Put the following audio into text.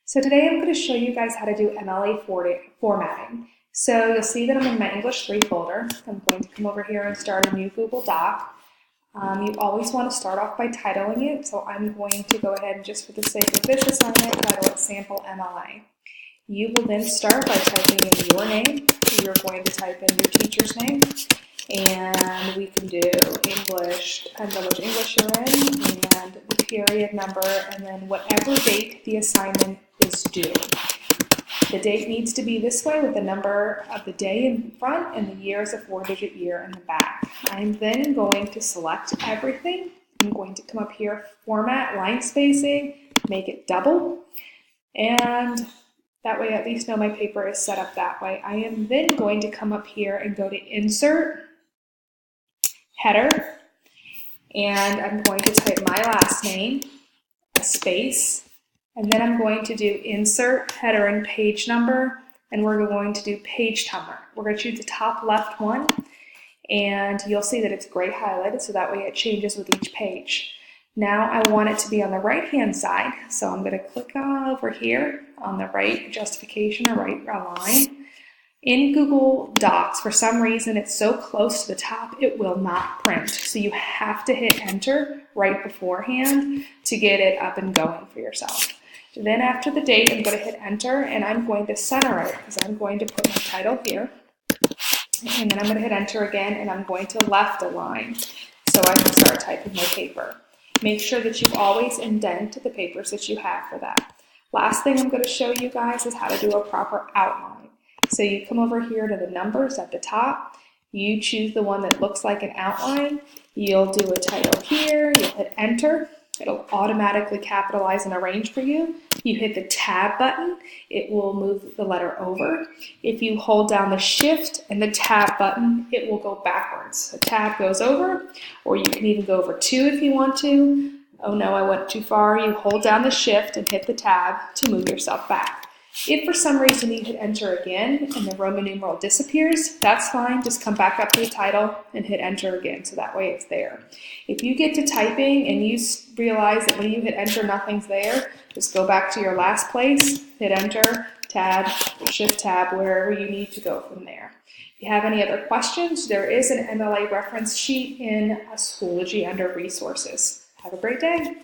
So today I'm going to show you guys how to do MLA formatting. So you'll see that I'm in my English 3 folder. I'm going to come over here and start a new Google Doc. You always want to start off by titling it, so I'm going to go ahead and just for the sake of this assignment, title it Sample MLA. You will then start by typing in your name. You're going to type in your teacher's name, and we can do English, depends on which English you're in, and the period number, and then whatever date the assignment is due. The date needs to be this way with the number of the day in front and the year is a 4-digit year in the back. I'm then going to select everything. I'm going to come up here, format, line spacing, make it double, and that way I at least know my paper is set up that way. I am then going to come up here and go to Insert, Header, and I'm going to type my last name, a space, and then I'm going to do Insert, Header, and Page Number, and we're going to do Page Number. We're going to choose the top left one, and you'll see that it's gray highlighted, so that way it changes with each page. Now I want it to be on the right-hand side, so I'm going to click over here on the right justification or right line. In Google Docs, for some reason, it's so close to the top, it will not print. So you have to hit Enter right beforehand to get it up and going for yourself. Then after the date, I'm going to hit Enter, and I'm going to center it because I'm going to put my title here. And then I'm going to hit Enter again, and I'm going to left align so I can start typing my paper. Make sure that you always indent the papers that you have for that. Last thing I'm going to show you guys is how to do a proper outline. So you come over here to the numbers at the top, you choose the one that looks like an outline, you'll do a title here, you'll hit Enter, it'll automatically capitalize and arrange for you. You hit the Tab button, it will move the letter over. If you hold down the Shift and the Tab button, it will go backwards. The Tab goes over, or you can even go over 2 if you want to. Oh no, I went too far. You hold down the Shift and hit the Tab to move yourself back. If for some reason you hit Enter again and the Roman numeral disappears, that's fine. Just come back up to the title and hit Enter again, so that way it's there. If you get to typing and you realize that when you hit Enter nothing's there, just go back to your last place, hit Enter, Tab, Shift Tab, wherever you need to go from there. If you have any other questions, there is an MLA reference sheet in Schoology under Resources. Have a great day.